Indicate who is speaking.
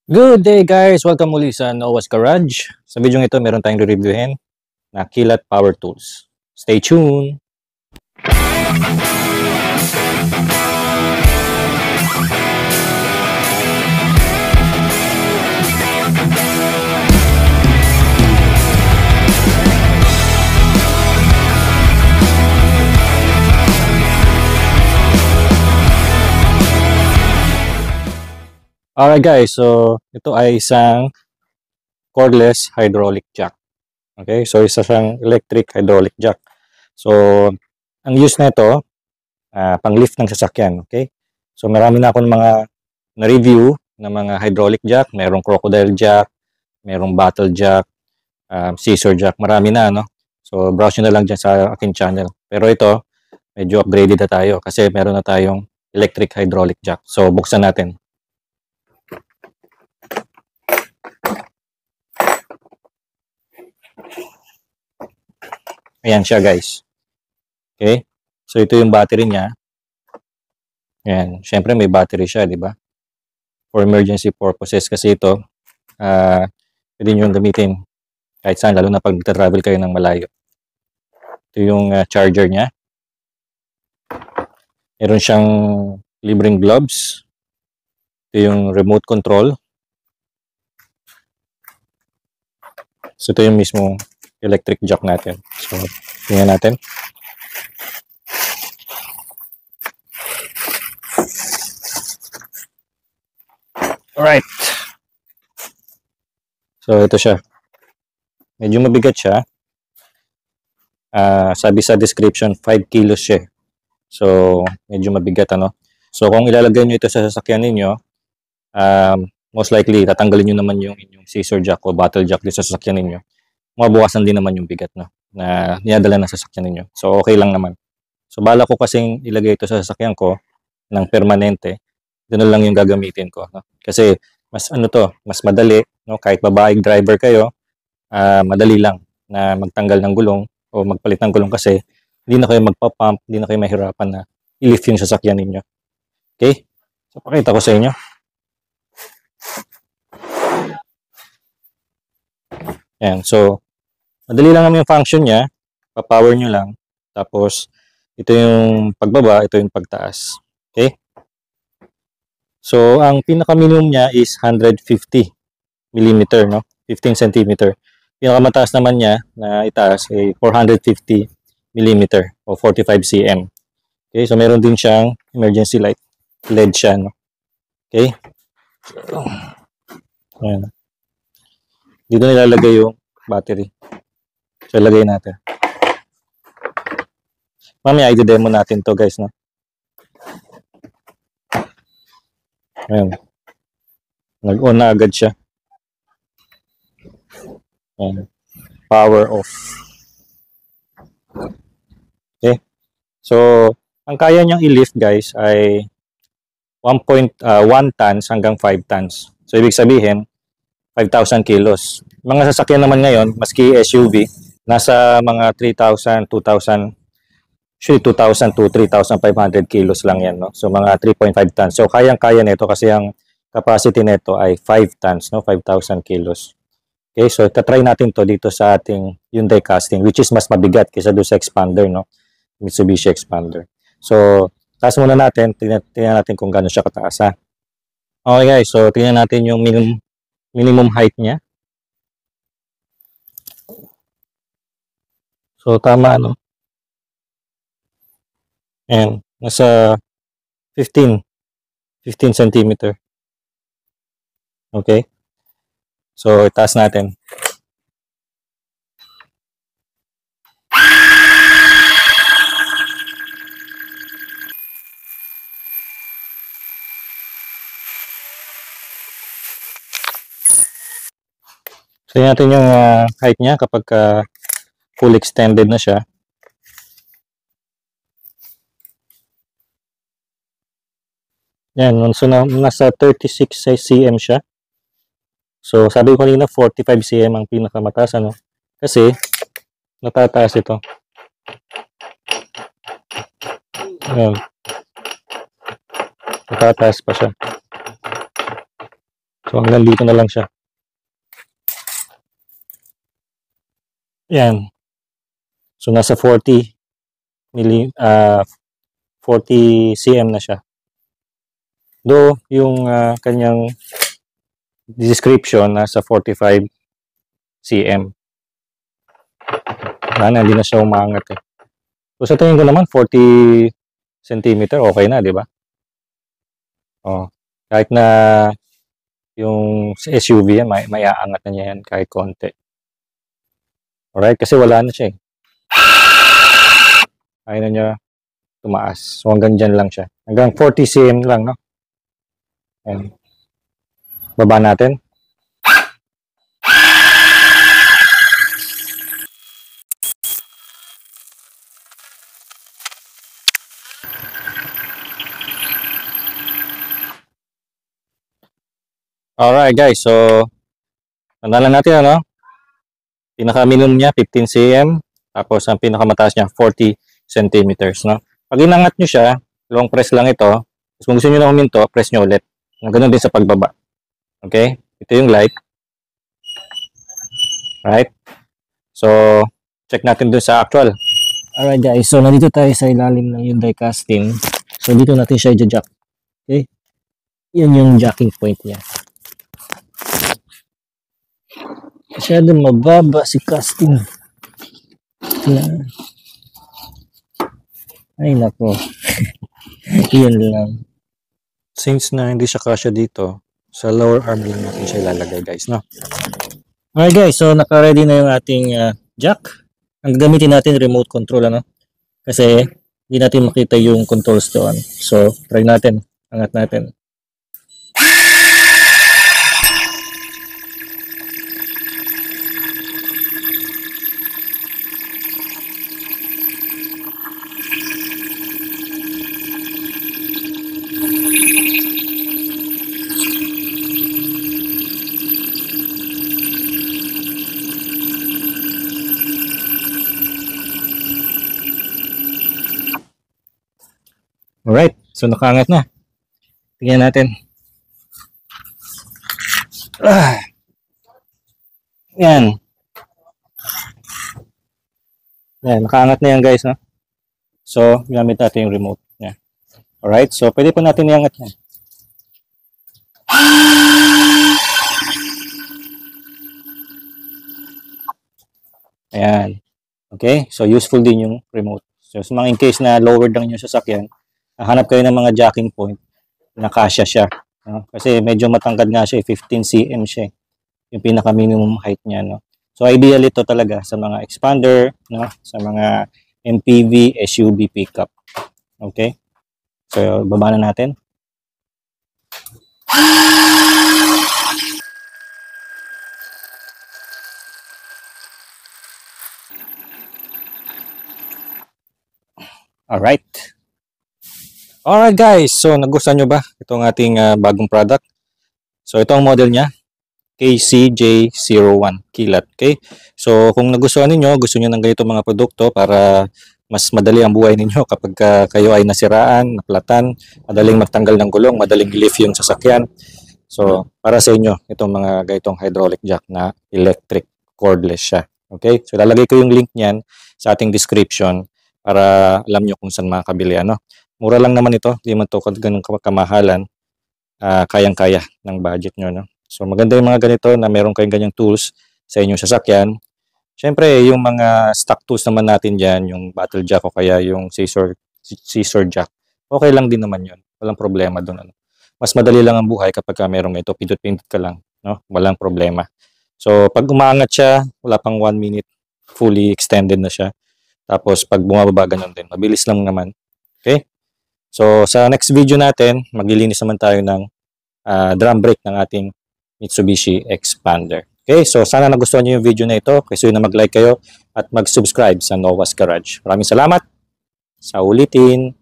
Speaker 1: Good day guys! Welcome muli sa Noah's Garage. Sa video ito, meron tayong re-reviewin na Kilat Power Tools. Stay tuned! Alright guys, so ito ay isang cordless hydraulic jack. Okay, so isa siyang electric hydraulic jack. So, ang use na ito, pang lift ng sasakyan. Okay, so marami na akong mga na-review ng mga hydraulic jack. Merong crocodile jack, merong battle jack, scissor jack. Marami na, no? So, browse nyo na lang dyan sa aking channel. Pero ito, medyo upgraded na tayo kasi meron na tayong electric hydraulic jack. So, buksan natin. Ayan siya guys. Okay? So ito yung battery niya. Ayan. Siyempre may battery siya, di ba? For emergency purposes kasi ito, pwede nyo gamitin kahit saan, lalo na pag travel kayo ng malayo. Ito yung charger niya. Meron siyang libreng gloves. Ito yung remote control. So ito yung mismo electric jack natin. So, tingnan natin. Alright. So, ito siya. Medyo mabigat siya. Sabi sa description, 5 kilos siya. So, medyo mabigat, ano. So, kung ilalagay nyo ito sa sasakyan ninyo, most likely, tatanggalin nyo naman yung inyong scissor jack o battle jack dito sa sasakyan ninyo. Mabawasan din naman yung bigat, no, na niadala na sa sasakyan ninyo. So, okay lang naman. So, bala ko kasing ilagay ito sa sasakyan ko ng permanente. Doon lang yung gagamitin ko, no? Kasi, mas mas madali, no? Kahit babaeng driver kayo, madali lang na magtanggal ng gulong o magpalit ng gulong kasi hindi na kayo magpa-pump, hindi na kayo mahirapan na i-lift yung sasakyan ninyo. Okay? So, pakita ko sa inyo. Ayan, so, madali lang naman yung function niya. Pa-power nyo lang. Tapos, ito yung pagbaba, ito yung pagtaas. Okay? So, ang pinaka-minimum niya is 150 mm, no? 15 cm. Pinakamataas naman niya na itaas ay 450 mm o 45 cm. Okay? So, meron din siyang emergency light. LED siya, no? Okay? Ayan. Dito nilalagay yung battery. So, ilagay natin. Mamaya, i-demo natin to guys, no? Ayan. Nag-on na agad siya. Ayan. Power off. Okay? So, ang kaya niyang i-lift guys ay 1 tons hanggang 5 tons. So, ibig sabihin, 5,000 kilos. Mga sasakyan naman ngayon, maski SUV, nasa mga 3,000, 2,000, actually 2,000 to 3,500 kilos lang yan, no? So, mga 3.5 tons. So, kayang-kaya nito kasi ang capacity nito ay 5 tons, no? 5,000 kilos. Okay, so tatry natin to dito sa ating Hyundai Casting, which is mas mabigat kaysa doon sa Expander, no? Mitsubishi Expander. So, taas muna natin, tingnan natin kung gaano siya kataas, ha? Okay guys, so tingnan natin yung minimum height niya. So, tama, no? And nasa 15 cm. Okay? So, itaas natin. So, yun natin yung height niya kapag full extended na siya. Yan, so nasa 36 cm siya. So, sabi ko kanina 45 cm ang pinakamataas, ano? Kasi, natataas ito. Ayan. Natataas pa siya. So hanggang dito na lang siya. Yan. So nasa 40 cm na siya. Though yung kanyang description nasa 45 cm. Hindi na siya umangat eh. So sa tingin ko naman 40 cm okay na, di ba? Oh, kahit na yung SUV yan, may aangat na niya yan kahit konti. Alright, kasi wala na siya eh. Ayaw na niya tumaas. So hanggang dyan lang siya. Hanggang 40 cm lang, no? Ayan. Baba natin. Alright guys, so tandaan natin ano, pinaka-minimum niya 15 cm, tapos ang pinakamataas niya 40 centimeters, no? Pag inangat nyo siya, long press lang ito. Tapos kung gusto nyo na huminto, press nyo ulit. Ganun din sa pagbaba. Okay? Ito yung light. Right? So, check natin dun sa actual. Alright guys, so nandito tayo sa ilalim ng yung die casting. So dito natin siya i-jack. Okay? Yan yung jacking point niya. Masyadong mababa si casting. Yan. Ay nako. Yan lang. Since na hindi siya kasya dito, sa lower arm lang natin siya ilalagay guys, no? Alright guys, so naka-ready na yung ating jack. Ang gagamitin natin remote control, ano? Kasi hindi natin makita yung controls doon. So, try natin. Angat natin. Alright, so nakaangat na. Tingnan natin. Yan. Yan, nakaangat na yan guys, no? So, gamit natin yung remote niya. Alright, so pwede po natin iangat yan. Ayan. Okay, so useful din yung remote. So, in case na lowered lang yung sasakyan, hanap kayo ng mga jacking point na kasya siya. No? Kasi medyo matangkad nga siya, 15 cm siya. Yung pinaka-minimum height niya. No? So ideal ito talaga sa mga expander, no? Sa mga MPV, SUV pickup. Okay? So baba na natin. Alright. Alright guys, so nagustuhan nyo ba itong ating bagong product? So ito ang model niya, KCJ01 Kilat. Okay? So kung nagustuhan niyo, gusto niyo ng ganito mga produkto para mas madali ang buhay ninyo kapag kayo ay nasiraan, naplatan, madaling magtanggal ng gulong, madaling i-lift yung sasakyan. So para sa inyo, itong mga ganitong hydraulic jack na electric cordless siya. Okay? So lalagay ko yung link niyan sa ating description para alam nyo kung saan makakabili. Ano? Mura lang naman ito, hindi man ito ganun kamahalan, kayang-kaya ng budget nyo. No? So maganda yung mga ganito na meron kayong ganyang tools sa inyong sasakyan. Siyempre, yung mga stock tools naman natin dyan, yung battle jack o kaya yung scissor jack, okay lang din naman yun. Walang problema doon. Ano? Mas madali lang ang buhay kapag meron ito, pindot-pindot ka lang. No? Walang problema. So pag umaangat siya, wala pang 1 minute, fully extended na siya. Tapos pag bumababa, ganun din. Mabilis lang naman. Okay? So sa next video natin, maglilinis naman tayo ng drum brake ng ating Mitsubishi Expander. Okay, so sana nagustuhan niyo yung video na ito. Kasi na mag-like kayo at mag-subscribe sa Noah's Garage. Maraming salamat. Sa ulitin.